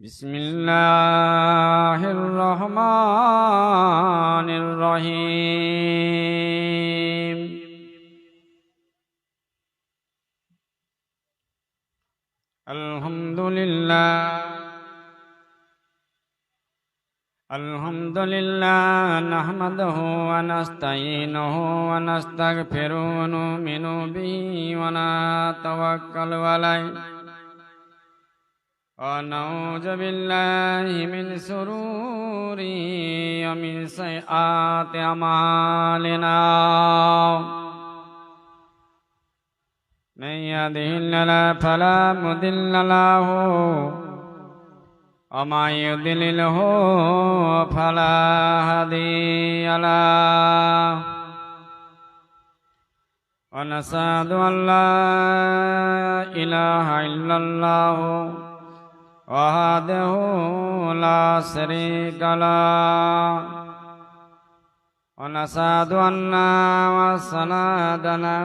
بسم الله الرحمن الرحيم الحمد لله نحمده ونستعينه ونستغفره ونؤمن به ونتوكل عليه ونعوذ بالله من شرور ومن سيئات أعمالنا من يهده الله فلا مضل له ومن يضلله فلا هادي له ونشهد أن لا إله إلا الله وحده لا شريك له ونشهد أن سيدنا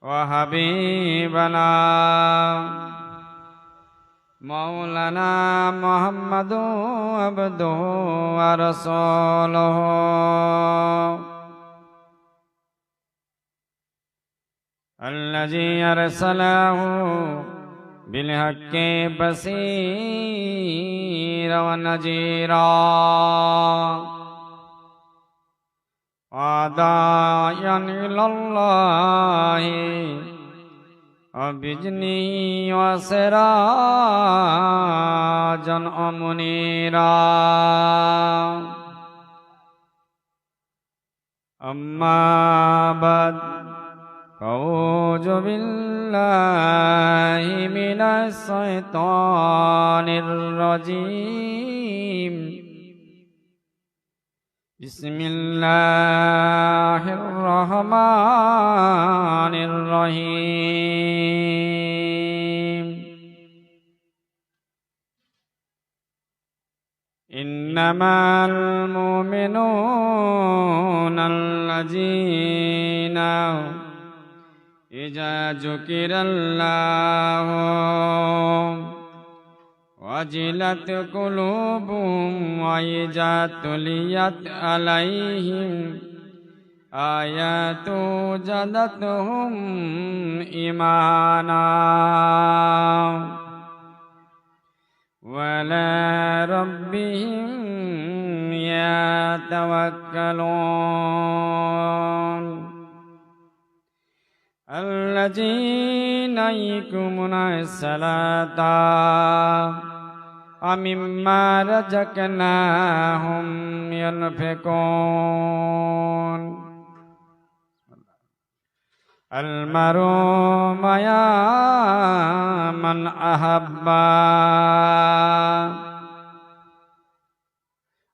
وحبيبنا مولانا محمد عبده ورسوله الذي أرسله بالحق بصيرا ونذيرا وداعيا إلى الله وبإذنه وسراجا منيرا أما بعد أعوذ بالله من الشيطان الرجيم بسم الله الرحمن الرحيم إنما المؤمنون الذين إذا ذكر الله وجلت قلوبهم وإذا تليت عليهم آياته زادتهم إيمانا وعلى ربهم يتوكلون الذين يقيمون الصلاة ومما رزقناهم ينفقون المرء مع من أحب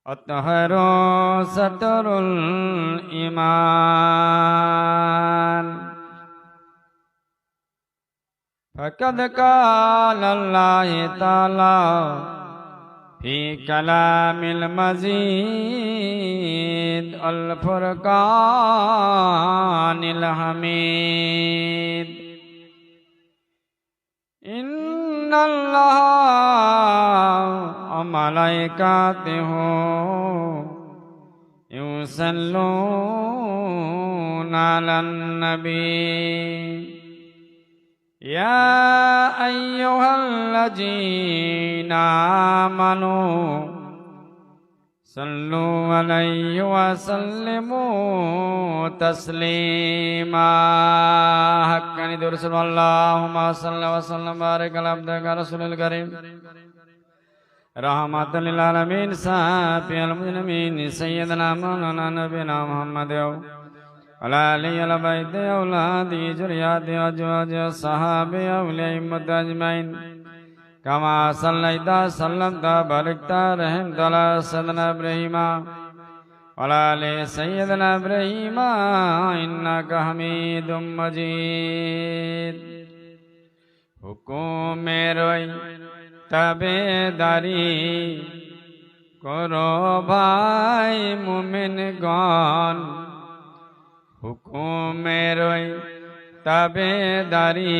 الطهر ستر الإيمان فقد قال الله تعالى في كلام المزيد الفرقان الحميد إن الله وملائكته يصلون على النبي يا أيها الذين آمنوا صلوا عليه وسلموا تسليما حقا رسول اللهم صل وسلم وبارك على عبدك رسول الكريم رحمة للعالمين شافي المذنبين سيدنا مولانا نبينا محمد وعلى آله وعلى بيته أولاده ذريته أزواجه الصحابة والأئمة أجمعين كما صليت وسلمت وباركت ورحمت على سيدنا إبراهيم وعلى آل سيدنا إبراهيم إنك حميد مجيد হুকুমের তাবেদারি করো ভাই মুমিনগণ হুকুমের তাবেদারি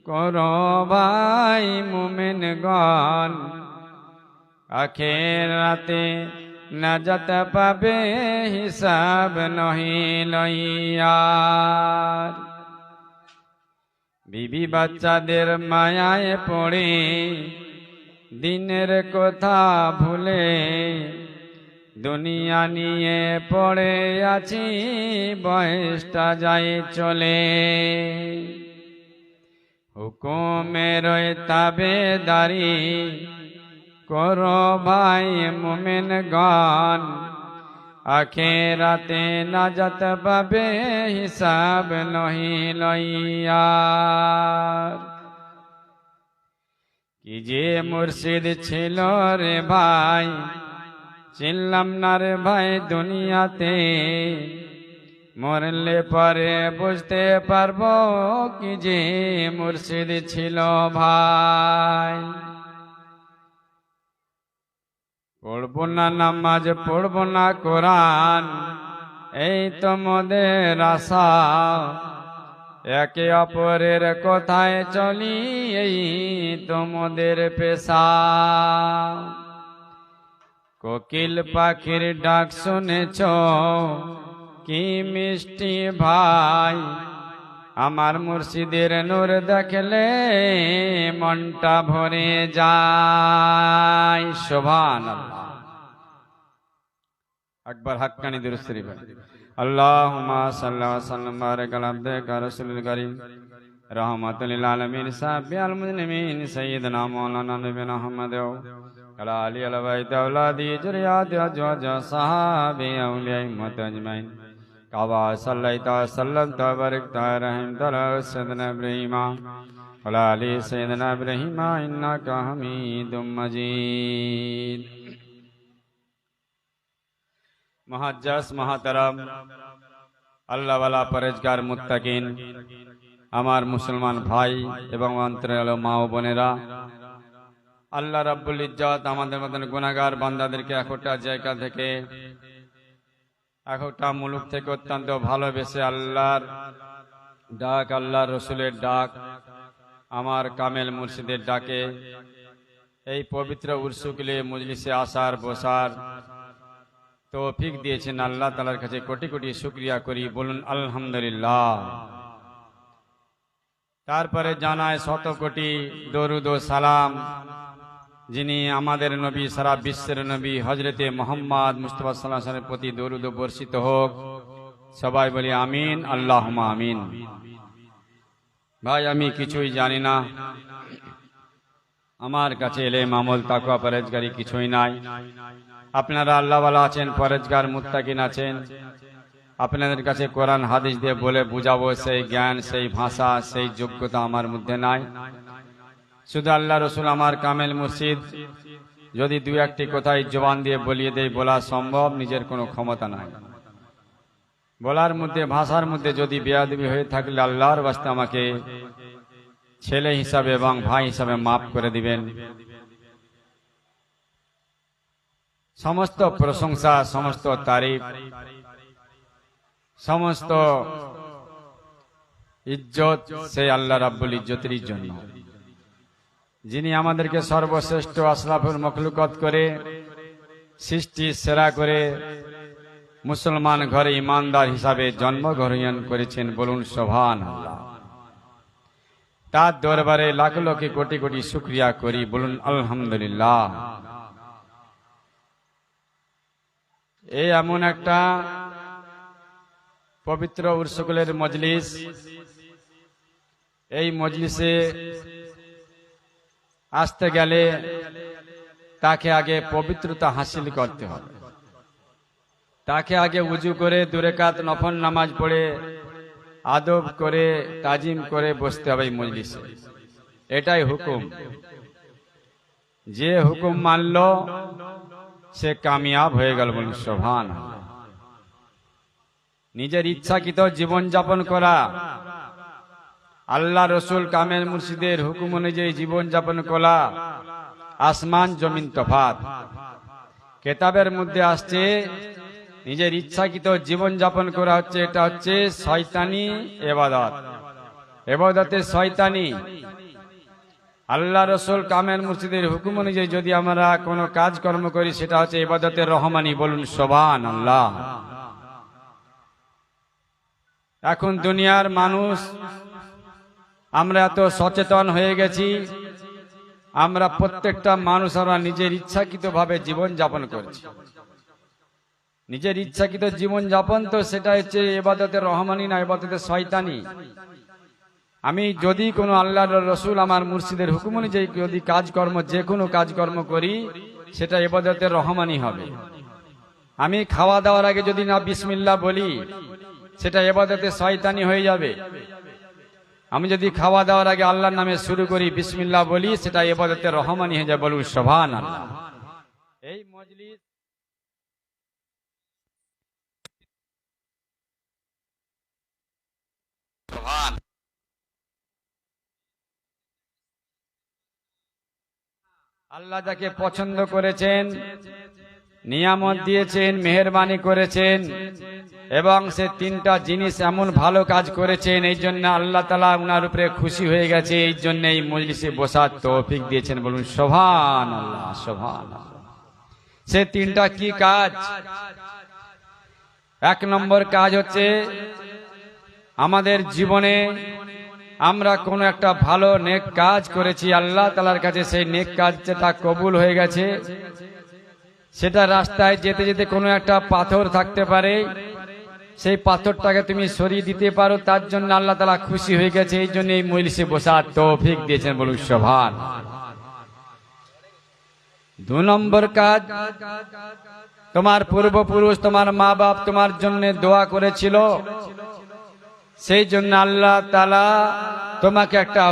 করো ভাই মুমিনগণ, আখিরাতে নাজাত পাবে হিসাব নহি লইয়ার। বিবি বাচ্চাদের মায়ায় পড়ে দিনের কথা ভুলে দুনিয়া নিয়ে পড়ে আছি, বয়সটা যায় চলে। হুকুমের তাবেদারি করো ভাই মুমিনগণ, আখিরাতে নাজাত পাবে হিসাব নহি লইয়ার। কি যে মুর্শিদ ছিল রে ভাই, চিনলাম না রে ভাই দুনিয়াতে, মরলে পরে বুঝতে পারবো কি যে মুর্শিদ ছিল ভাই। পড়বো না নামাজ, পড়বো না কোরআন, এই তো মোদের আশা। একে অপরের কথায় চলি, এই তো মোদের পেশা। কোকিল পাখির ডাক শুনেছ কি মিষ্টি ভাই, আমার মুর্শিদের নূর দেখলে মনটা ভরে যায়। সুবহানাল্লাহ। আকবার হাক্কানি দুরূদ শরীফ। আল্লাহুম্মা সাল্লি ওয়া সাল্লিম বারিক আলা আবদিকা রাসূলিল কারীম রাহমাতুল লিল আলামিন সাবিয়াল মুজলিমিন সাইয়্যিদিনা মাওলানা নবিয়িনা মুহাম্মদ আলা আলিহি ওয়া বাইতি আওলাদি যুরিয়াতি আজওয়াজ সাহাবী আউলিয়া উম্মত আজমাইন। কাবা সাল্লাইতা সাল্লামতা বারাকতা রহিমতা আলা সাইয়্যিদিনা ইব্রাহিম ওয়া আলি সাইয়্যিদিনা ইব্রাহিম ইন্নাকা হামিদুম মাজিদ। মুহাজ্জাজ মুহতারাম, আল্লাহ ওয়ালা পরেজগার মুত্তাকিন আমার মুসলমান ভাই এবং অন্তরের মা ও বোনেরা, আল্লাহ রাব্বুল ইজ্জত আমাদের মতন গুনাহগার বান্দাদেরকে একটা জায়গা থেকে, একটা মুলুক থেকে অত্যন্ত ভালোবেসে আল্লাহর ডাক, আল্লাহর রসুলের ডাক, আমার কামেল মুর্শিদের ডাকে এই পবিত্র উরসুকলে মজলিসে আসার বসার তৌফিক দিয়েছেন। আল্লাহ তাআলার কাছে কোটি কোটি শুকরিয়া করি, বলুন আলহামদুলিল্লাহ। তারপরে জানায় শত কোটি দরুদ ও সালাম যিনি আমাদের নবী, সারা বিশ্বের নবী হযরতে মুহাম্মদ মুস্তাফা সাল্লাল্লাহু আলাইহি ওয়াসাল্লামের প্রতি দরুদ বর্ষিত হোক। সবাই বলি আমিন, আল্লাহুম্মা আমিন। ভাই, আমি কিছুই জানি না, আমার কাছে ইলম আমল তাকওয়া পরহেজগারি কিছুই নাই। আপনারা আল্লাহওয়ালা আছেন, পরহেজগার মুত্তাকিন আছেন। আপনাদের কাছে কোরআন হাদিস দিয়ে বলে বুঝাবো সেই জ্ঞান, সেই ভাষা, সেই যোগ্যতা আমার মধ্যে নাই। শুধু আল্লাহ রসুল আমার কামেল মুর্শিদ যদি দুই একটি কথাই জবান দিয়ে বলিয়ে দেয়, বলা সম্ভব, নিজের কোনো ক্ষমতা নাই। বলার মধ্যে, ভাষার মধ্যে যদি বেয়াদবি হয়ে থাকলে আল্লাহর ওয়াস্তে আমাকে ছেলে হিসাবে এবং ভাই হিসাবে মাফ করে দিবেন। সমস্ত প্রশংসা, সমস্ত তারিফ, সমস্ত ইজ্জত সেই আল্লাহ রাব্বুল ইজ্জতের জন্য, যিনি আমাদেরকে সর্বশ্রেষ্ঠ আশরাফুল মখলুকাত করে সৃষ্টি সেরা করে মুসলমান ঘরে ইমানদার হিসাবে জন্মগ্রহণ করেছেন। বলুন সুবহানাল্লাহ। তার দরবারে লাখ লাখ কোটি কোটি শুকরিয়া করি, বলুন আলহামদুলিল্লাহ। এই এমন একটা পবিত্র উরসুকুলের মজলিস, এই মজলিসে আসতে গেলে তাকে আগে পবিত্রতা হাসিল করতে হবে। তাকে আগে উজু করে 2 রাকাত নফল নামাজ পড়ে আদব করে তাজিম করে বসতে হবে এই মজলিসে। এটাই হুকুম। যে হুকুম মানল সে কামিয়াব হয়ে গেল। বলুন সুবহানাল্লাহ। নিজের ইচ্ছাকৃত জীবন যাপন করা, আল্লাহ রসুল কামেল মুর্শিদের হুকুম অনুযায়ী জীবন যাপন করা, আসমান জমিন তফাত। কেতাবের মধ্যে আসছে নিজের ইচ্ছাকৃত জীবন যাপন করা হচ্ছে, এটা হচ্ছে শয়তানি ইবাদত। ইবাদতে শয়তানি। আল্লাহ রসুল কামেল মুর্শিদের হুকুম অনুযায়ী যদি আমরা কোনো কাজ কর্ম করি সেটা হচ্ছে ইবাদতে রহমানি। বলুন সুবহানাল্লাহ। এখন দুনিয়ার মানুষ আমরা এত সচেতন হয়ে গেছি, আমরা প্রত্যেকটা মানুষ আমরা নিজের ইচ্ছাকৃতভাবে জীবন যাপন করছি। নিজের ইচ্ছাকৃত জীবন যাপন তো সেটা হচ্ছে ইবাদতে রহমানি না ইবাদতে শয়তানি। আমি যদি কোনো আল্লাহর রসুল আমার মুর্শিদের হুকুম অনুযায়ী যদি কাজকর্ম যে কোনো কাজকর্ম করি সেটা ইবাদতে রহমানি হবে। আমি খাওয়া দাওয়ার আগে যদি না বিসমিল্লাহ বলি সেটা ইবাদতে শয়তানি হয়ে যাবে। আমি যদি খাওয়া দাওয়ার আগে আল্লাহর নামে শুরু করি বিসমিল্লাহ বলি সেটা ইবাদতে রহমানি হয়ে যাবে। বলুন সুবহানাল্লাহ। এই মজলিস আল্লাহ যাকে পছন্দ করেছেন, নিয়ামত দিয়েছেন, মেহেরবানি করেছেন এবং সে তিনটা জিনিস এমন ভালো কাজ করেছেন, এই জন্য আল্লাহ তাআলা উনার উপরে খুশি হয়ে গেছে, এই জন্য এই মজলিসে বসার তৌফিক দিয়েছেন। বলুন সুবহানাল্লাহ সুবহানাল্লাহ। সে তিনটা কি কাজ? এক নম্বর কাজ হচ্ছে আমাদের জীবনে আমরা কোনো একটা ভালো নেক কাজ করেছি, আল্লাহ তাআলার কাছে সেই নেক কাজ যেটা কবুল হয়ে গেছে, সেটা রাস্তায় যেতে যেতে কোনো একটা পাথর থাকতে পারে, সেই পাথরটাকে তুমি সরিয়ে দিতে পারো, তার জন্য আল্লাহ তাআলা খুশি হয়ে গেছে, এই জন্য এই মজলিসে বসার তৌফিক দিয়েছেন। বলুন সুবহানাল্লাহ। দুই নম্বর কাজ, তোমার পূর্বপুরুষ তোমার মা বাপ তোমার জন্য দোয়া করেছিল, সেই জন্য আল্লাহ তাআলা তোমাকে একটা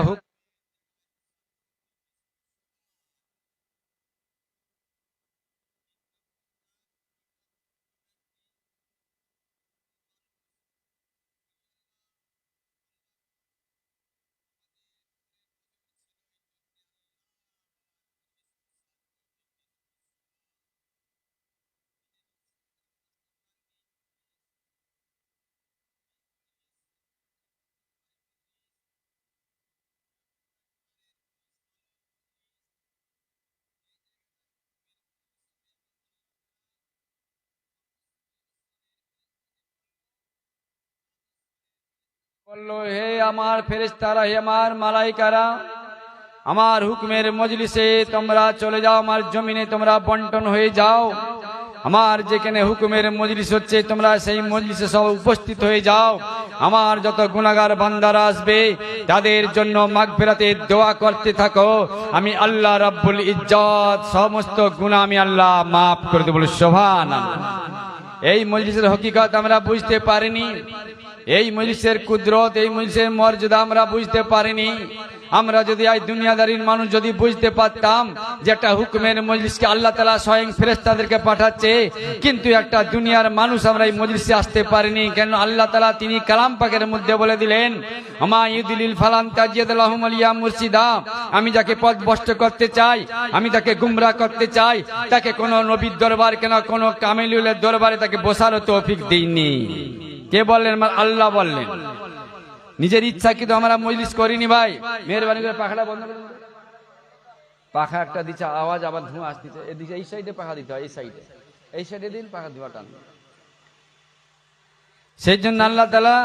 বললো, হে আমার ফেরেশতারা, হে আমার মালাইকারা, আমার হুকুমের মজলিসে তোমরা চলে যাও, আমার জমিনে তোমরা বন্টন হয়ে যাও, আমার যেখানে হুকুমের মজলিস হচ্ছে তোমরা সেই মজলিসে সব উপস্থিত হয়ে যাও। আমার যত গুনাহগার বান্দারা আসবে তাদের জন্য মাগফিরাতের দোয়া করতে থাকো, আমি আল্লাহ রাব্বুল ইজ্জত সমস্ত গুনাহ আমি আল্লাহ মাফ করে দেব। সুবহানাল্লাহ। এই মজলিসের হকিকত আমরা বুঝতে পারিনি, এই মজলিসের কুদরত, এই মজলিসের মর্যাদা আমরা বুঝতে পারিনি। আমরা যদি আজ দুনিয়াদারির মানুষ যদি বুঝতে পারতাম যে একটা হুকুমের মজলিসকে আল্লাহ তাআলা স্বয়ং ফেরেশতাদেরকে পাঠাচ্ছে, কিন্তু একটা দুনিয়ার মানুষ আমরা এই মজলিসে আসতে পারিনি কেন? আল্লাহ তাআলা তিনি কালাম পাকের মধ্যে বলে দিলেন, আমা ইউদিলিল ফালান তাজিদ লাহুম আলিয়া মুর্শিদা, আমি যাকে পথ ভ্রষ্ট করতে চাই, আমি তাকে গুমরাহ করতে চাই, তাকে কোনো নবীর দরবার কেন কোনো কামিলুলের দরবারে তাকে বসারও তৌফিক দেইনি। কে বললেন? আল্লাহ বললেন। নিজের ইচ্ছা কিন্তু আমরা মজলিস করিনি ভাই। মেহরবানি করে পাখাটা বন্ধ করুন। পাখা একটা দিচ্ছে আওয়াজ, আবার ধোঁয়া আসতেছে। এদিকে এই সাইডে পাখা দিতে হয়, এই সাইডে দিন পাখা ধোঁয়া টান। সেই জন্য আল্লাহ তাআলা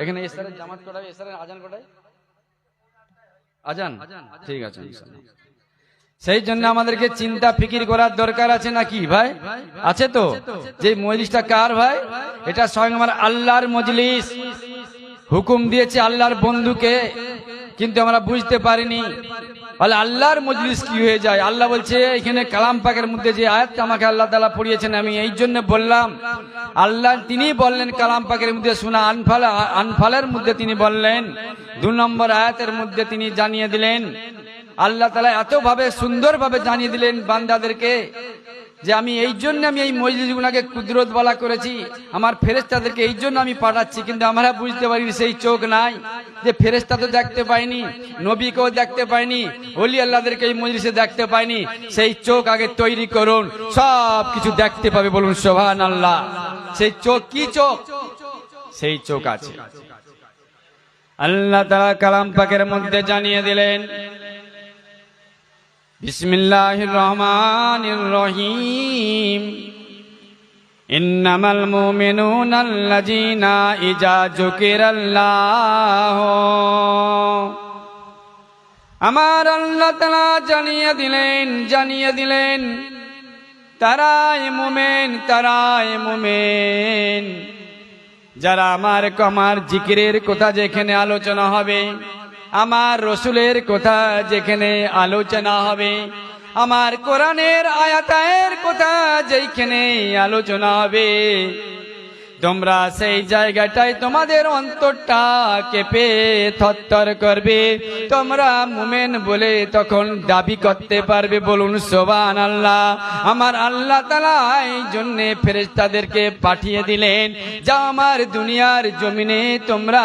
এখানে ইসরার জামাত করায়, ইসরার আজান করায়, আজান ঠিক আছে। সেই জন্য আমাদেরকে চিন্তা ফিকির করার দরকার আছে নাকি ভাই? আছে তো। যে মজলিসটা কার ভাই? এটা স্বয়ং আমার আল্লাহর মজলিস। হুকুম দিয়েছে আল্লাহর বন্ধুকে, কিন্তু আমরা বুঝতে পারিনি। বলে আল্লাহর মজলিস কি হয়ে যায়? আল্লাহ বলছে এখানে কালাম পাকের মধ্যে যে আয়াতটা আমাকে আল্লাহ তাআলা পড়িয়েছেন, আমি এই জন্য বললাম। আল্লাহ তিনি বললেন কালাম পাকের মধ্যে সূরা আনফালের মধ্যে তিনি বললেন, 2 নম্বর আয়াতের মধ্যে তিনি জানিয়ে দিলেন, আল্লাহ তাআলা এত ভাবে সুন্দর ভাবে জানিয়ে দিলেন বান্দাদেরকে যে আমি এই জন্য আমি এই মজলিসগুলোকে কুদরত বলা করেছি, আমার ফেরেশতাদেরকে এই জন্য আমি পাঠাচ্ছি। কিন্তু আমরা বুঝতে পারিনি, সেই চোখ নাই যে ফেরেশতা তো দেখতে পাইনি, নবীকেও দেখতে পাইনি, ওলি আল্লাহদেরকে এই মজলিসে দেখতে পাইনি। সেই চোখ আগে তৈরি করুন, সব কিছু দেখতে পাবে। বলুন সুবহানাল্লাহ। সেই চোখ কি চোখ? সেই চোখ আছে। আল্লাহ তাআলা কালাম পাকের মধ্যে জানিয়ে দিলেন, বিসমিল্লাহির রহমানির রহিম, ইন্নামাল মুমিনুনা আল্লাযীনা ইযা যুকিরাল্লাহ। আমার আল্লাহ তাআলা জানিয়ে দিলেন তারাই মুমিন যারা আমার জিকিরের কথা যেখানে আলোচনা হবে, আমার রসুলের কথা যেখানে আলোচনা হবে, আমার কোরআনের আয়াতের কথা যেখানে আলোচনা হবে, তোমরা সেই জায়গাটায় তোমাদের অন্তরটা কেঁপে থরথর করবে, তোমরা মুমিন বলে তখন দাবি করতে পারবে। বলুন সুবহানাল্লাহ। আমার আল্লাহ তাআলা এই জন্য ফেরেশতাদেরকে পাঠিয়ে দিলেন, যা আমার দুনিয়ার জমিনে তোমরা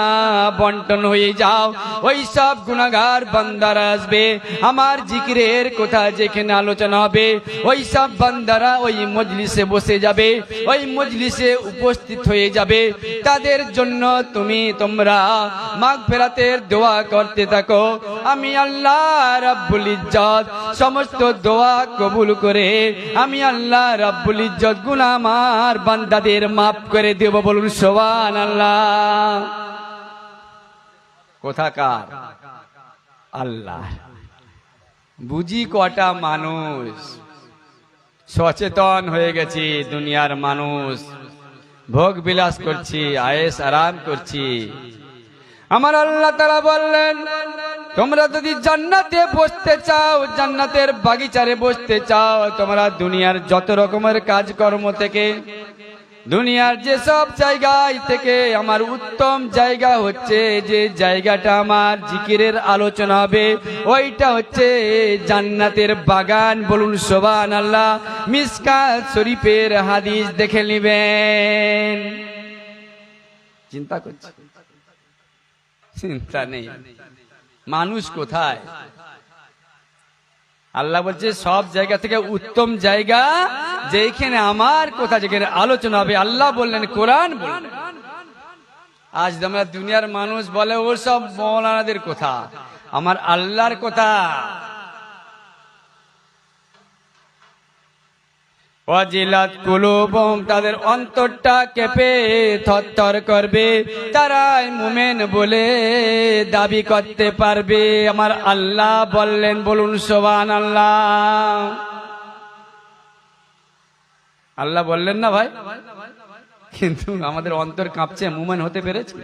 বন্টন হয়ে যাও। ওই সব গুনাহগার বান্দারা আসবে, আমার জিকিরের কথা যেখানে আলোচনা হবে, ওই সব বান্দারা ওই মজলিসে বসে যাবে, ওই মজলিসে উপস্থিত হয়ে যাবে। তাদের জন্য তোমরা মাগফিরাতের দোয়া করতে থাকো। আমি আল্লাহ রাব্বুল ইজ্জত সমস্ত দোয়া কবুল করে আমি আল্লাহ রাব্বুল ইজ্জত গুনাহ আমার বান্দাদের মাফ করে দেব। বলুন সুবহানাল্লাহ। কোথাকার? আল্লাহ। বুঝি কটা মানুষ সচেতন হয়ে গেছি, দুনিয়ার মানুষ ভোগ বিলাস করছি, আয়েশ আরাম করছি। আমার আল্লাহ তাআলা বললেন, তোমরা যদি জান্নাতে বসতে চাও, জান্নাতের বাগিচারে বসতে চাও, তোমরা দুনিয়ার যত রকমের কাজকর্ম থেকে, দুনিয়ার যেসব জায়গায় থেকে আমার উত্তম জায়গা হচ্ছে যে জায়গাটা আমার জিকিরের আলোচনা হবে, ওইটা হচ্ছে জান্নাতের বাগান। বলুন সুবহানাল্লাহ। মিশকাত শরীফের হাদিস দেখে নেবেন। চিন্তা করছি, চিন্তা নেই, মানুষ কোথায়? আল্লাহ বলছে সব জায়গা থেকে উত্তম জায়গা যেখানে আমার কথা যেখানে আলোচনা হবে। আল্লাহ বললেন, কোরআন বললেন। আজ আমরা দুনিয়ার মানুষ বলে ও সব মৌলানাদের কথা, আমার আল্লাহর কথা। ওয়াজিলাত কুলুবুহুম, তাদের অন্তরটা কেঁপে থরথর করবে, তারাই মুমিন বলে দাবি করতে পারবে। আমার আল্লাহ বললেন। বলুন সুবহানাল্লাহ। আল্লাহ বললেন না ভাই, কিন্তু আমাদের অন্তর কাঁপছে। মুমিন হতে পেরেছে?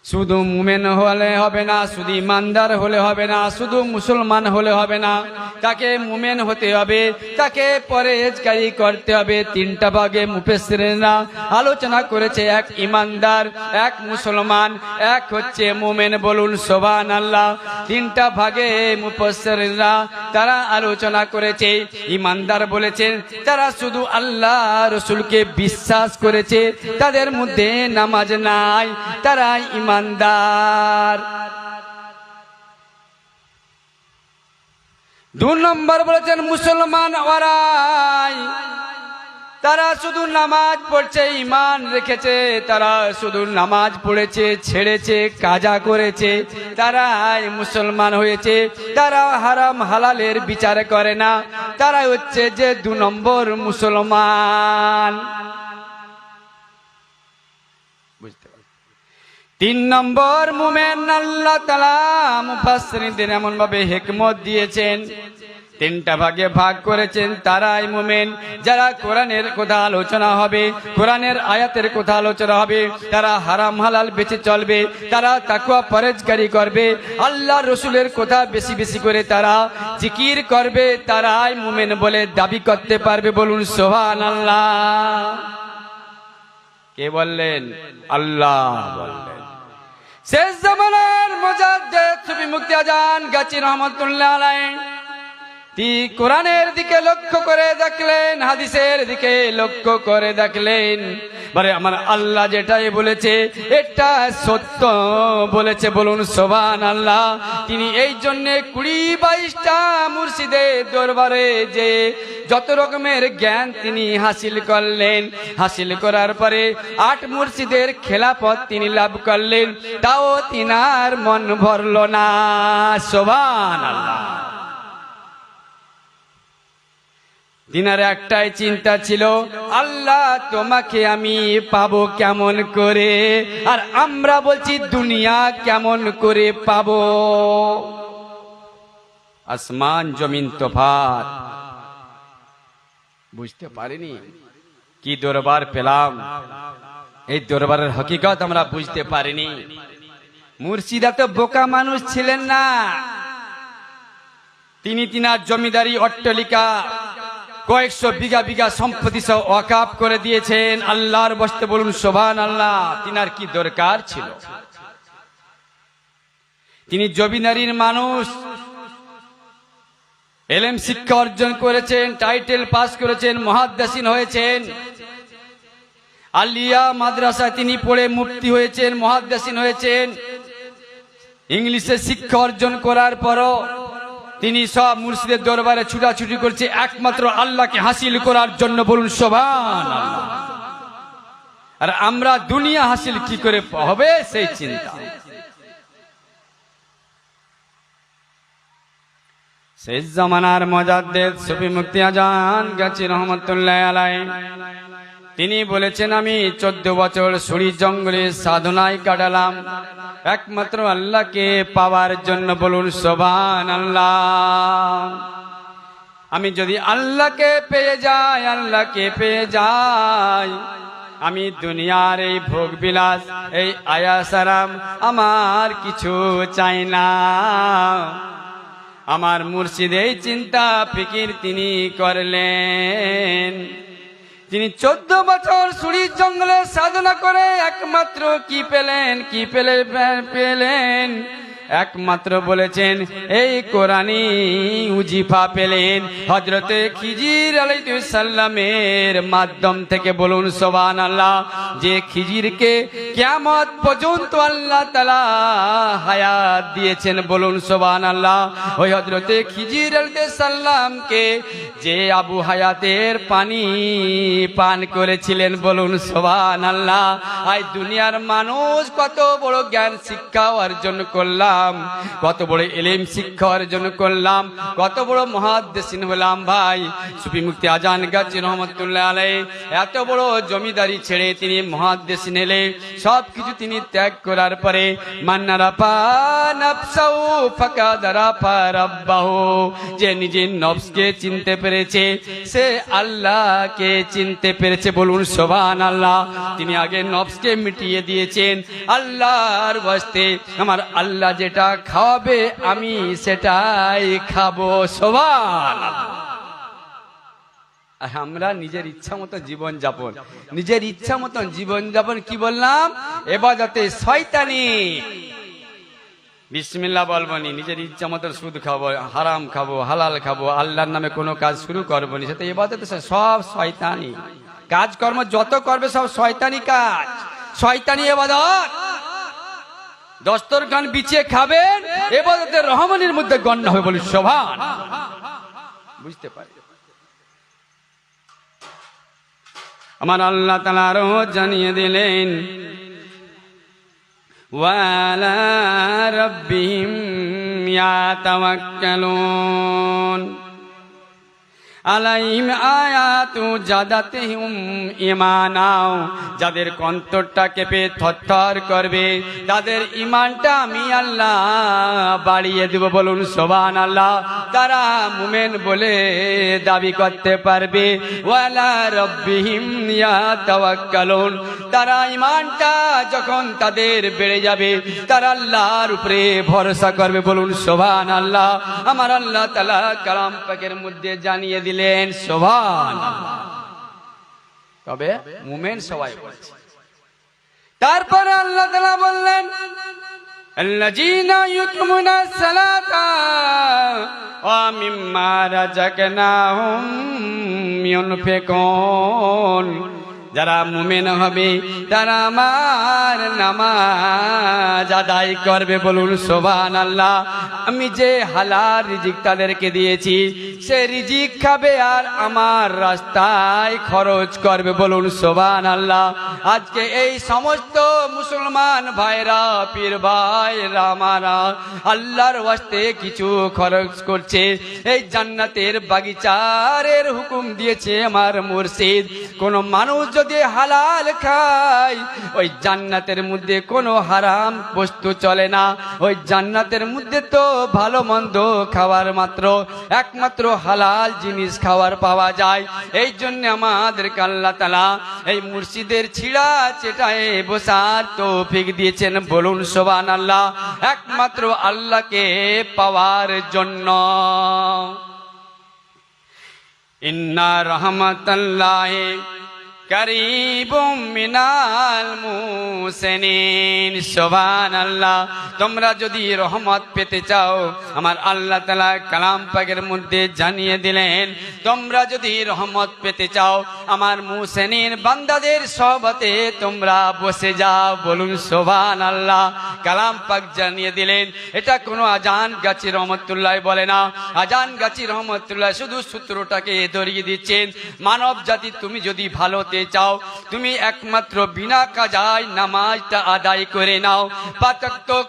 শুধু মুমিন হলে হবে না, শুধু ইমানদার হলে হবে না, শুধু মুসলমান হলে হবে না, তাকে মুমিন হতে হবে, তাকে পরহেজগারি করতে হবে। তিনটা ভাগে মুফাসসিরিনরা আলোচনা করেছে, এক ইমানদার, এক মুসলমান, এক হচ্ছে মুমিন। বলুন সুবহানাল্লাহ। তিনটা ভাগে মুফাসসিরিনরা তারা আলোচনা করেছে। ইমানদার বলেছেন তারা শুধু আল্লাহ রাসূলকে বিশ্বাস করেছে, তাদের মধ্যে নামাজ নাই, তারা ইমানদার। দুই নম্বর বলেছেন মুসলমান ওরাই, তারা শুধু নামাজ পড়ছে, ঈমান রেখেছে, তারা শুধু নামাজ পড়েছে, ছেড়েছে, কাজা করেছে, তারাই মুসলমান হয়েছে। তারা হারাম হালালের বিচার করে না, তারা হচ্ছে যে 2 নম্বর মুসলমান। 3 নম্বর মুমিন আল্লাহ তাআলা মুফাসসিরিনদের এমন ভাবে হিকমত দিয়েছেন, 3টা ভাগে ভাগ করেছেন। তারাই মুমিন যারা কোরআনের কথা আলোচনা হবে, কোরআনের আয়াতের কথা আলোচনা হবে, তারা হারাম হালাল বেঁচে চলবে, তারা তাকওয়া পরহেজগারি করবে, আল্লাহ রসুলের কথা বেশি বেশি করে তারা জিকির করবে, তারাই মুমিন বলে দাবি করতে পারবে। বলুন সুবহানাল্লাহ। কে বললেন? আল্লাহ বললেন। শেষ জামানার মুজাদ্দিদ সুফি মুফতি আজান গাজী রহমাতুল্লাহ আলাইহি কোরআনের দিকে লক্ষ্য করে দেখলেন, হাদিসের দিকে লক্ষ্য করে দেখলেন, বলে আমার আল্লাহ যেটাই বলেছে এটা সত্য বলেছে, বলুন সুবহানাল্লাহ। তিনি এই জন্যে 20-22টা মুর্শিদের দরবারে যে যত রকমের জ্ঞান তিনি হাসিল করলেন, হাসিল করার পরে 8 মুর্শিদের খেলাফত তিনি লাভ করলেন, তাও তিনার মন ভরল না। সুবহানাল্লাহ। তিনার একটাই চিন্তা ছিল, আল্লাহ তোমাকে আমি পাবো কেমন করে, আর আমরা বলছি দুনিয়া কেমন করে পাবো। আসমান জমিন তফাৎ, বুঝতে পারিনি কি দরবার পেলাম, এই দরবারের হকিকত আমরা বুঝতে পারিনি। মুর্শিদা তো বোকা মানুষ ছিলেন না, তিনি তিনার জমিদারি অট্টালিকা কয়েকশো বিঘা বিঘা সম্পত্তি সহ ওয়াকাফ করে দিয়েছেন আল্লাহর বস্তে, বলুন সুবহানাল্লাহ। তিনার কি দরকার ছিল? তিনি জমিদারির মানুষ, এলেম শিক্ষা অর্জন করেছেন, টাইটেল পাস করেছেন, মুহাদ্দিসিন হয়েছেন, আলিয়া মাদ্রাসায় তিনি পড়ে মুফতি হয়েছেন, মুহাদ্দিসিন হয়েছেন। ইংলিশে শিক্ষা অর্জন করার পরও তিনি সব মুর্শিদের দরবারে ছুটাছুটি করছে একমাত্র আল্লাহকে হাসিল করার জন্য, বলুন সুবহানাল্লাহ। আর আমরা দুনিয়া হাসিল কি করে হবে সেই চিন্তা। শেষ জামানার মুজাদ্দিদ সুফি মুফতি আজান গাজী রহমাতুল্লাহ আলাইহি তিনি বলেছেন, আমি 14 বছর সুরি জঙ্গলে সাধনায় কাটালাম একমাত্র আল্লাহকে পাওয়ার জন্য, বলুন সুবহানাল্লাহ। আমি যদি আল্লাহকে পেয়ে যাই, আল্লাহকে পেয়ে যাই, আমি দুনিয়ার এই ভোগ বিলাস, এই আয়াসারাম আমার কিছু চাই না। আমার মুর্শিদ এই চিন্তা ফিকির তিনি করলেন। তিনি 14 বছর সুরির জঙ্গলে সাধনা করে একমাত্র কি পেলেন, কি পেলেন একমাত্র বলেছেন এই কোরআনী উজিফা পেলেন হযরতে খিজির আলাইহিস সালামের মাধ্যম থেকে, বলুন সুবহানাল্লাহ। যে খিজিরকে কিয়ামত পর্যন্ত আল্লাহ তাআলা হায়াত দিয়েছেন, বলুন সুবহানাল্লাহ। ওই হযরতে খিজির আলাইহিস সালামকে যে আবু হায়াতের পানি পান করেছিলেন, বলুন সুবহানাল্লাহ। আজ দুনিয়ার মানুষ কত বড় জ্ঞান শিক্ষা অর্জন করলাম, কত বড় ইলম শিক্ষা অর্জন করলাম, কত বড় মুহাদ্দিসিন হলাম। ভাই সুফি মুফতি আজান গাজী রহমাতুল্লাহ আলাইহি এত বড় জমিদারি ছেড়ে তিনি মুহাদ্দিসিন হলে, সবকিছু তিনি ত্যাগ করার পরে মান্নারাফা নাফসাহু ফাকাদারাফা রাব্বাহু, যে নিজের নফসকে চিনতে পেরেছে সে আল্লাহকে চিনতে পেরেছে, বলুন সুবহানাল্লাহ। তিনি আগে নফসকে মিটিয়ে দিয়েছেন আল্লাহর ওয়াস্তে, আমার আল্লাহ যেটা খাওয়াবে আমি সেটাই খাবো, সুবহানাল্লাহ। আমরা নিজের ইচ্ছা মতো জীবন যাপন, নিজের ইচ্ছা মতন জীবন যাপন কি বললাম, ইবাদতে শয়তানি। বিসমিল্লাহ বলবনি, নিজের ইচ্ছা মতো সুদ খাবো, হারাম খাবো, হালাল খাবো, আল্লাহর নামে কোনো কাজ শুরু করবো না, সেটা ইবাদতে সব শয়তানি কাজকর্ম, যত করবে সব শয়তানি কাজ, শয়তানি ইবাদত। দস্তরখান বিছিয়ে খাবেন, ইবাদতের রহমানের মধ্যে গণ্য হবে, বলি সুবহানাল্লাহ। বুঝতে পারি আমার আল্লাহ তাআলা আরো জানিয়ে দিলেন, ওয়ালা রাব্বিহিম ইয়াতাওয়াক্কালুন আলাইহিম আয়াতু জাদাতিহিম ঈমানা, যাদের অন্তরটা কেঁপে থরথর করবে তাদের ঈমানটা আমি আল্লাহ বাড়িয়ে দেব, বলুন সুবহানাল্লাহ। তারা মুমিন বলে দাবি করতে পারবে। ওয়ালা রাব্বিহিম ইয়াতাওয়াক্কালুন, তারা ঈমানটা যখন তাদের বেড়ে যাবে তারা আল্লাহর উপরে ভরসা করবে, বলুন সুবহানাল্লাহ। আমার আল্লাহ তাআলা কালাম পাকের মধ্যে জানিয়ে দিলেন সুবহানাল্লাহ। তবে মুমিন সবাই বলছে। তারপরে আল্লাহ তাআলা বললেন, আল্লাযীনা ইউকিমুনাস সালাতা ওয়া মিম্মা রাযাকনাহুম ইউনফিকুন। যারা মুমিন হবে তারা আমার নামাজ আদায় করবে, বলুন সুবহানাল্লাহ। আমি যে হালাল রিজিক তাদেরকে দিয়েছি সে রিজিক খাবে আর আমার রাস্তায় খরচ করবে, বলুন সুবহানাল্লাহ। আজকে এই সমস্ত মুসলমান ভাইরা, পীর ভাইরা আমারা আল্লাহর ওয়াস্তে কিছু খরচ করছে। এই জান্নাতের বাগিচারের হুকুম দিয়েছে আমার মুর্শিদ। কোন মানুষ যদি হালাল খায় ওই জান্নাতের মধ্যে কোনো হারাম বস্তু চলে না। ওই জান্নাতের মধ্যে তো ভালো মন্দ খাওয়ার মাত্র একমাত্র হালাল জিনিস খাওয়ার পাওয়া যায়। এই জন্য আমাদেরকে আল্লাহ তাআলা এই মুর্শিদের ছিড়া চেটায় বসার তৌফিক দিয়েছেন, বলুন সুবহানাল্লাহ, একমাত্র আল্লাহকে পাওয়ার জন্য। ইন্না রাহমাতাল্লাহি কারীবুম মিনাল মুহসিনিন। সুবহানাল্লাহ। তোমরা যদি রহমত পেতে চাও আমার আল্লাহ তাআলা কালাম পাকের মধ্যে জানিয়ে দিলেন, তোমরা যদি রহমত পেতে চাও আমার মুহসিনিন বান্দাদের সহবতে তোমরা বসে যাও, বলুন সুবহানাল্লাহ। কালাম পাক জানিয়ে দিলেন। এটা কোনো আজান গাছি রহমতুল্লাহ বলে না। আজান গাছি রহমতুল্লাহ শুধু সূত্রটাকে ধরিয়ে দিচ্ছেন। মানব জাতি তুমি যদি ভালো চাও তুমি একমাত্র বিনা কাজায় নামাজটা আদায় করে নাও। পাঁচ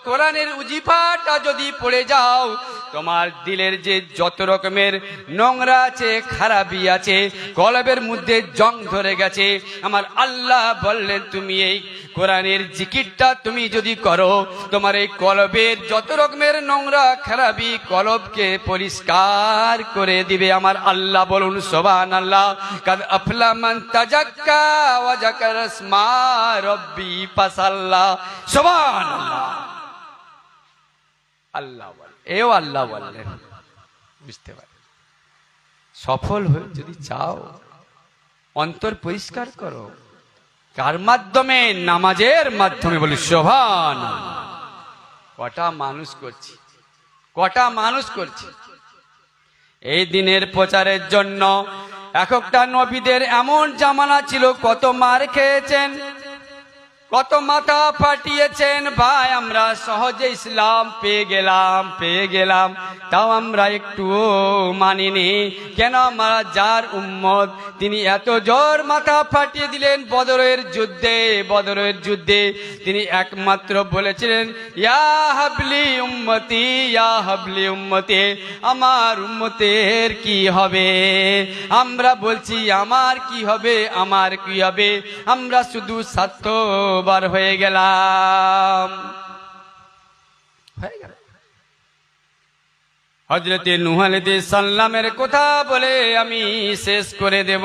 কোরআনের উজিফাটা যদি পড়ে যাও তোমার দিলের যে যত রকমের নোংরা আছে, খারাপি আছে, কলবের মধ্যে জং ধরে গেছে, আমার আল্লাহ বললেন তুমি এই কোরআনের জিকিরটা তুমি যদি করো তোমার এই কলবের যত রকমের নোংরা খারাপি কলবকে পরিষ্কার করে দিবে আমার আল্লাহ, বলুন সুবহানাল্লাহ। কাদ আফলা মান তাজাক্কা ওয়া যাকারা ইসমা রাব্বি ফাসাল্লা। সুবহানাল্লাহ। আল্লাহ বলেন, এও আল্লাহ বললেন। বুঝতে পারে সফল হয়ে যদি চাও অন্তর পরিষ্কার করো। কার মাধ্যমে? নামাজের মাধ্যমে, বলি সুবহানাল্লাহ। কটা মানুষ করছি, কটা মানুষ করছি এই দিনের প্রচারের জন্য। একটা নবীদের এমন জামানা ছিল, কত মার খেয়েছেন, কত মাথা ফাটিয়েছেন। ভাই আমরা সহজে ইসলাম পেয়ে গেলাম, তাও আমরা একটুও মানিনি। কেন? আমরা যার উম্মত তিনি এত জোর মাথা ফাটিয়ে দিলেন বদরের যুদ্ধে তিনি একমাত্র বলেছিলেন ইয়া হাবলি উম্মতি, ইয়া হাবলি উম্মতি, আমার উম্মতের কি হবে? আমরা বলছি আমার কি হবে, আমার কি হবে? আমরা শুধু স্বার্থবার হয়ে গেলাম। হযরতে নূহ আলাইহিস সালামের কথা বলে আমি শেষ করে দেব।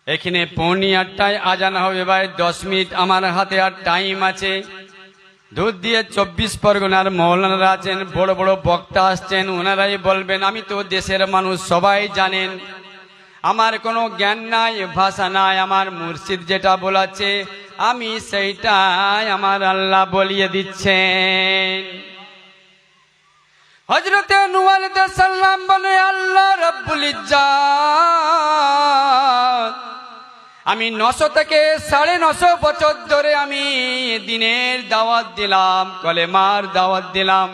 এখানে 8:45 আজান হবে ভাই, 10 মিনিট আমার হাতে আর টাইম আছে। দুধ দিয়ে 24 পরগনার মৌলানারা আছেন, বড় বড় বক্তা আসছেন, ওনারাই বলবেন। আমি তো দেশের মানুষ, সবাই জানেন আমার কোনো জ্ঞান নাই, ভাষা নাই। আমার মুর্শিদ যেটা বলাচ্ছে আমি সেইটাই আমার আল্লাহ বলিয়ে দিচ্ছেন। হযরতে নূহ আলাইহিস সালাম বলে আল্লাহ রাব্বুল ইজ্জত আমি 900 থেকে 950 বছর ধরে আমি দ্বীনের দাওয়াত দিলাম, কলেমার দাওয়াত দিলাম।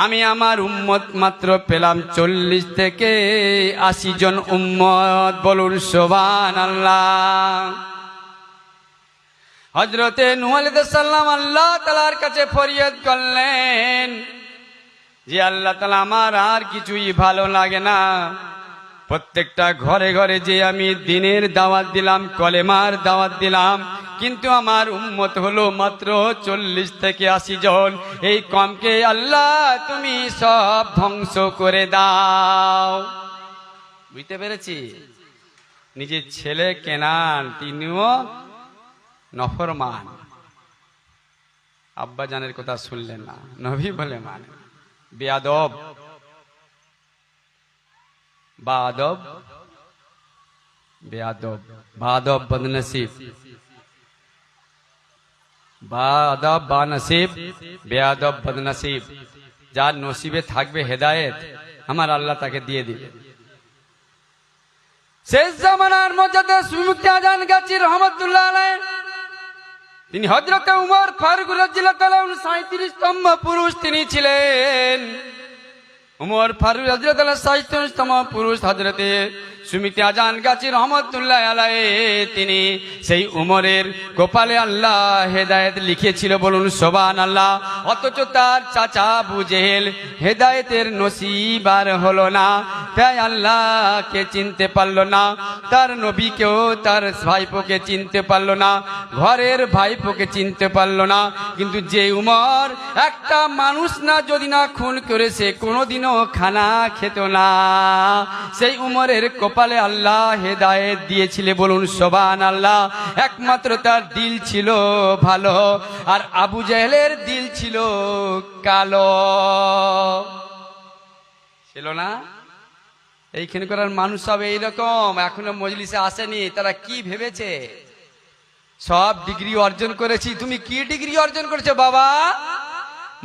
আমি আমার উম্মত মাত্র পেলাম 40 থেকে 80 জন উম্মত, বলুন সুবহানাল্লাহ। হযরতে নূহ আলাইহিস সালাম আল্লাহ তাআলার কাছে ফরিয়াদ করলেন যে আল্লাহ তাআলা আমার আর কিছুই ভালো লাগে না। প্রত্যেকটা ঘরে ঘরে যে আমি দ্বীনের দাওয়াত দিলাম, কলেমার দাওয়াত দিলাম, কিন্তু আমার উম্মত হলো মাত্র 40 থেকে 80 জন। এই কমকে আল্লাহ তুমি সব ধ্বংস করে দাও। বুঝতে পেরেছি? নিজের ছেলে কেনান তিনিও নফরমান, আব্বা জানের কথা শুনলেন না, নবী বলে মানে বেয়াদব, বাদব, বেয়াদব, বাদব বদনসিব, বাদব বানসিব, বেয়াদব বদনসিব। যার নসিবে থাকবে হেদায়েত, আমার আল্লাহ তাকে দিয়ে দিবে। শেষ জামানার মর্যাদা সুমুক্তি আজান গাজী রহমতুল্লাহ আলাইহি, তিনি হযরত উমর ফারুক রাদিয়াল্লাহু তাআলা 37তম পুরুষ তিনি ছিলেন। উমর ফারুক রাদিয়াল্লাহু তাআলা 37তম পুরুষ হযরতে সুমিতি আজান গাজী রহমতুল্লাহ আলাইহি, তিনি সেই উমরের কপালে আল্লাহ হেদায়েত লিখেছিল, বলুন সুবহানাল্লাহ। অথচ তার চাচা আবু জেহেল হেদায়েতের নসিব আর হলো না, তাই আল্লাহকে চিনতে পারলো না, তার নবীকেও তার ভাইপোকে চিনতে পারলো না, ঘরের ভাইপোকে চিনতে পারলো না। কিন্তু যে উমর একটা মানুষ না যদি না খুন করেছে, কোনোদিনও খানা খেত না, সেই উমরের কপালে আল্লাহ হেদায়েত দিয়েছিল, বলুন সুবহানাল্লাহ। একমাত্র তার দিল ছিল ভালো, আর আবু জেহেলের দিল ছিল কালো, ছিল না? এইখানে করার মানুষ সব এইরকম, এখনো মজলিসে আসেনি, তারা কি ভেবেছে সব ডিগ্রি অর্জন করেছি। তুমি কি ডিগ্রি অর্জন করেছো বাবা?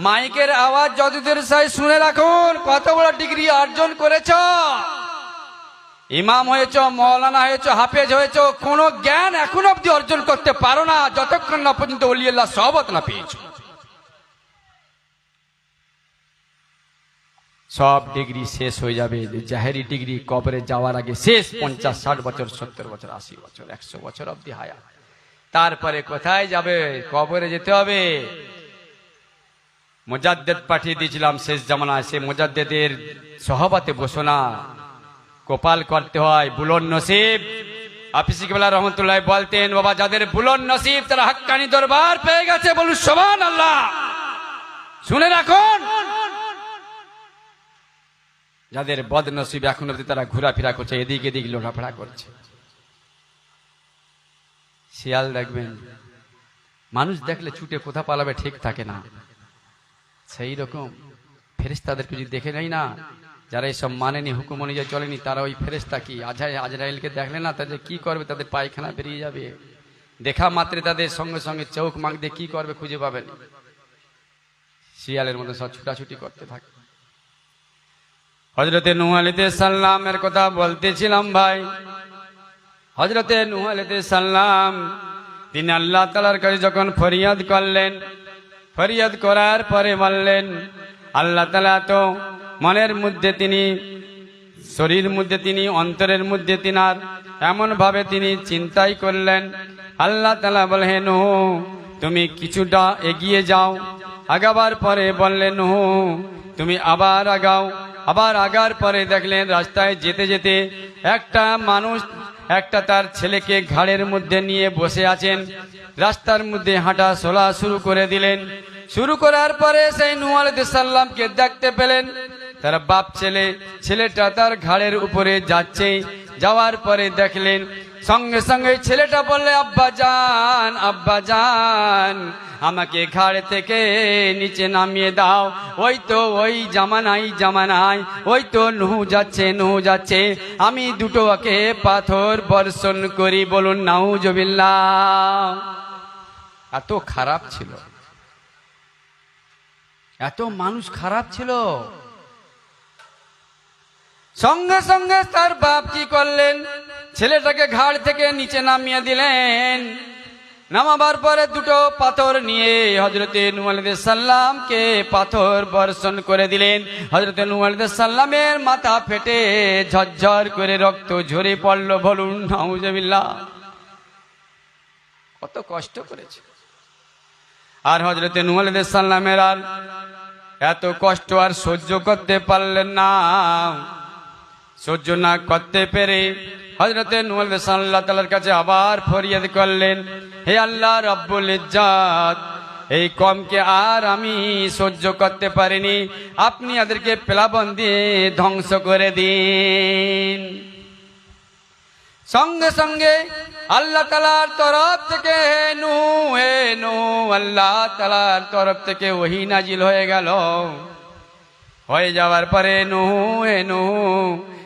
মাইকের আওয়াজ যতদূর চাই শুনে রাখুন, কত বড় ডিগ্রি অর্জন করেছ। ইমাম হয়েছ, মৌলানা হয়েছ, হাফেজ হয়েছ, কোনো জ্ঞান এখন অব্দি অর্জন করতে পারো না যতক্ষণ না পর্যন্ত ওলি আল্লাহ সহবত না পেয়েছ। সব ডিগ্রি শেষ হয়ে যাবে, জাহেরি ডিগ্রি কবরে যাওয়ার আগে শেষ। 50-60 বছর, 70 বছর, 80 বছর, 100 বছর অব্দি হায়াত। তারপরে কোথায় যাবে? কবরে যেতে হবে। মুজাদ্দেদ পাঠিয়ে দিয়েছিলাম শেষ জামানায়, সে মুজাদ্দেদের সহবতে বসো না, কপাল করতে হয় বুলন নসিব। হাফিজ কিবলা রহমতুল্লাহ বলতেন, বাবা যাদের বুলন নসিব তারা হাক্কানি দরবার পেয়ে গেছে, বলুন সুবহানাল্লাহ। শুনে রাখুন, যাদের বদনসিব এখন অবধি তারা ঘোরাফেরা করছে, এদিক এদিক লোটাফেরা করছে। শিয়াল দেখবেন, মানুষ দেখলে ছুটে কোথা পালাবে ঠিক থাকে না, সেই রকম ফেরেশতাদেরকে যদি দেখে নেই না, যারা এইসব মানেনি, হুকুম অনুযায়ী চলেনি, তারা ওই ফেরেশতা কি আজরাইলকে দেখলে না, তাদের কি করবে? তাদের পায়খানা বেরিয়ে যাবে। দেখা মাত্রে তাদের সঙ্গে সঙ্গে চোখ মাগ দিয়ে কি করবে খুঁজে পাবেন। শিয়ালের মধ্যে সব ছুটাছুটি করতে থাকে। হযরতে নূহ আলাইহিস সালামের কথা বলতেছিলাম ভাই। হযরতে নূহ আলাইহিস সালাম তিনি আল্লাহ তাআলার কাছে যখন ফরিয়াদ করলেন, ফরিয়াদ করার পরে বললেন, আল্লাহ তাআলা তো মনের মধ্যে তিনি, শরীর মধ্যে তিনি, অন্তরের মধ্যে তিনার এমন ভাবে তিনি চিন্তাই করলেন। আল্লাহ তাআলা বললেন, নূহ তুমি কিছুটা এগিয়ে যাও। আগাবার পরে বললেন, নূহ তুমি আবার আগাও। আবার আগার পরে দেখলেন রাস্তায় যেতে যেতে একটা মানুষ একটা তার ছেলেকে ঘাড়ের মধ্যে নিয়ে বসে আছেন। রাস্তার মধ্যে হাঁটা চলা শুরু করে দিলেন। শুরু করার পরে সেই নূহ আলাইহিস সালামকে দেখতে পেলেন, তার বাপ ছেলে, ছেলেটা তার ঘাড়ের উপরে যাচ্ছে। যাওয়ার পরে দেখলেন সঙ্গে সঙ্গে ছেলেটা বললে, আব্বা জান, আব্বা জান, আমাকে ঘাড় থেকে নিচে নামিয়ে দাও। ওই তো ওই জামানায় ওই তো নূহ যাচ্ছে, নূহ যাচ্ছে, আমি দুটো ওকে পাথর বর্ষণ করি, বলুন নাউজুবিল্লাহ। এত খারাপ ছিল, এত মানুষ খারাপ ছিল। সঙ্গে সঙ্গে তার বাপ কি করলেন, ছেলেটাকে ঘাড় থেকে নিচে নামিয়ে দিলেন। নামাবার পরে দুটো পাথর নিয়ে হযরতে নূহ আলাইহিস সালামকে পাথর বর্ষণ করে দিলেন। হযরতে নূহ আলাইহিস সালামের মাথা ফেটে ঝরঝর করে রক্ত ঝরে পড়ল, বলুন নাউজুবিল্লাহ। কত কষ্ট করেছে। আর হযরতে নূহ আলাইহিস সালামের আর এত কষ্ট আর সহ্য করতে পারলেন না। সহ্য না করতে পেরে হযরতে নূহ আলাইহিস সালাম আল্লাহ তাআলার কাছে আবার ফরিয়াদ করলেন, হে আল্লাহ রব্বুল ইজ্জত, এই কমকে আর আমি সহ্য করতে পারিনি, আপনি এদেরকে প্লাবন দিয়ে ধ্বংস করে দিন। সঙ্গে সঙ্গে আল্লাহ তাআলার তরফ থেকে হে নূহ, আল্লাহ তাআলার তরফ থেকে ওহী নাজিল হয়ে গেল। হয়ে যাওয়ার পরে নূহ, হে নূহ,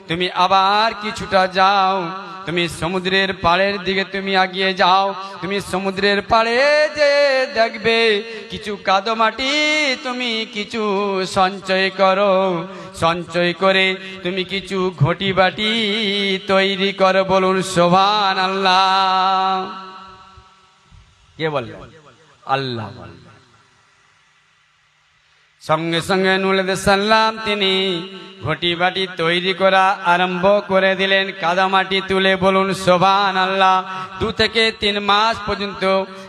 তুমি আবার কিছুটা যাও। তুমি সমুদ্রের পাড়ের দিকে তুমি এগিয়ে যাও। তুমি সমুদ্রের পাড়ে যে দেখবে কিছু কাদো মাটি তুমি কিছু সঞ্চয় করো। সঞ্চয় করে তুমি কিছু ঘটি বাটি তৈরি করো। বলুন সুবহানাল্লাহ। কে বললেন? আল্লাহ বললেন। সঙ্গে সঙ্গে নূহ আলাইহিস সালাম তিনি ঘটি বাটি তৈরি করা আরম্ভ করে দিলেন, কাদামাটি তুলে। বলুন সুবহানাল্লাহ। 2 থেকে 3 মাস পর্যন্ত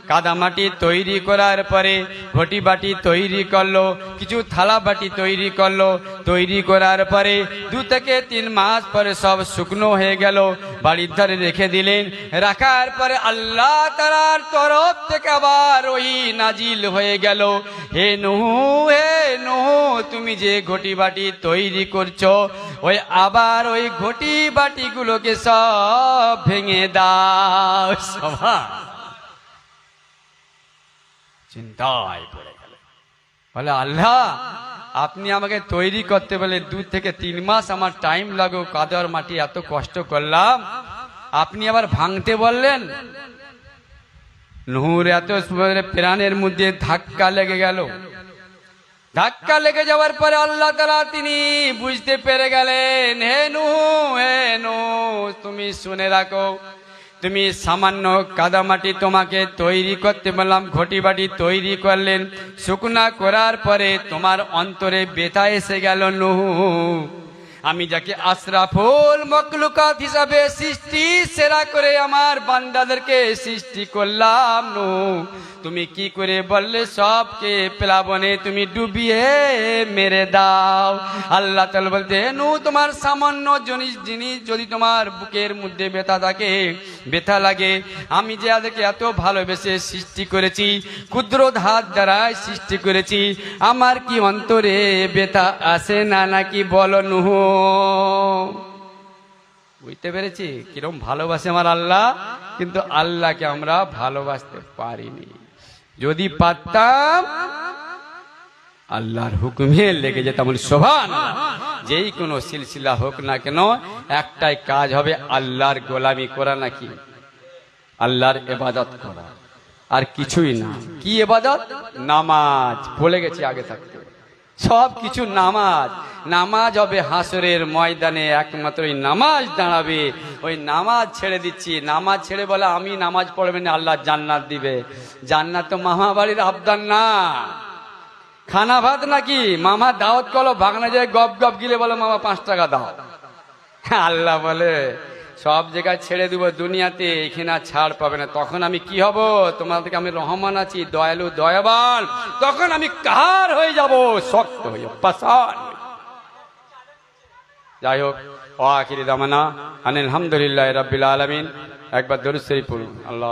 কাদামাটি তৈরি করার পরে ঘটি বাটি তৈরি করলো, কিছু থালা বাটি তৈরি করলো। তৈরি করার পরে 2 থেকে 3 মাস পরে সব শুকনো হয়ে গেল, বাড়ির ধারে রেখে দিলেন। রাখার পরে আল্লাহ তাআলার তরফ থেকে আবার ওই নাজিল হয়ে গেল, হে নূহ, হে নূহ, তুমি যে ঘটি বাটি তৈরি করছো, ওই আবার ওই ঘটি বাটি গুলোকে সব ভেঙে দাও। চিন্তায় পড়ে গেল, বলে আল্লাহ আপনি আমাকে তৈরি করতে বলে 2 থেকে 3 মাস আমার টাইম লাগো, কাদার মাটি এত কষ্ট করলাম, আপনি আবার ভাঙতে বললেন। নূহর এত প্রাণের মধ্যে ধাক্কা লেগে গেল। ধাক্কা লেগে যাওয়ার পরে আল্লাহ তাআলা তিনি বুঝতে পেরে গেলেন, হে নূহ, হে নূহ, তুমি শুনে রাখো, তুমি সামান্য কাদামাটি তোমাকে তৈরি করতে বললাম, ঘটি বাটি তৈরি করলেন। শুকনা করার পরে তোমার অন্তরে ব্যথা এসে গেল। নূহ, আমি যাকে আশরাফুল মখলুকাত হিসাবে সৃষ্টি সেরা করে আমার বান্দাদেরকে সৃষ্টি করলাম, নূহ তুমি কি করে বললে সবকে প্লাবনে তুমি ডুবিয়ে মেরে দাও। আল্লাহ তাআলা বলতে, নূহ তোমার সামান্য জিনিস যদি তোমার বুকের মধ্যে ব্যথা থাকে, ব্যথা লাগে, আমি যে আদেরকে এত ভালোবেসে সৃষ্টি করেছি, ক্ষুদ্র ধাত দ্বারা সৃষ্টি করেছি, আমার কি অন্তরে ব্যথা আসে না নাকি বলো নূহ? বুঝতে পেরেছি কিরকম ভালোবাসে আমার আল্লাহ, কিন্তু আল্লাহকে আমরা ভালোবাসতে পারিনি। যদি পারতাম আল্লাহর হুকুমে লেগে যেতাম। সুবহানাল্লাহ। যেই কোনো সিলসিলা হোক না কেন, একটাই কাজ হবে, আল্লাহর গোলামি করা, নাকি আল্লাহর ইবাদত করা, আর কিছুই না। কি ইবাদত? নামাজ। বলে গেছি আগে থাকতে, সব কিছু নামাজ। নামাজ হবে হাসরের ময়দানে, একমাত্র ওই নামাজ দাঁড়াবে। ওই নামাজ ছেড়ে দিচ্ছি, নামাজ ছেড়ে বলে আমি নামাজ পড়বেন আল্লাহ জান্নাত দিবে। জান্নাত তো মামা বাড়ির আবদার না, খানা ভাত নাকি। মামা দাওয়াত করলো, ভাগনা যায় গপ গপ গিলে বলে মামা 5 টাকা দাও। আল্লাহ বলে সব জায়গায় ছেড়ে দিব দুনিয়াতে, এখানে আর ছাড় পাবে না। তখন আমি কি হব? তোমাদেরকে আমি রহমান আছি, দয়ালু দয়াবান, তখন আমি কাহার হয়ে যাব, শক্ত হয়ে পাষাণ। যাই হোক, আখিরি দামানা আলহামদুলিল্লাহ রাব্বিল আলামিন। একবার দরুদ শরীফ পড়ুন। আল্লাহ।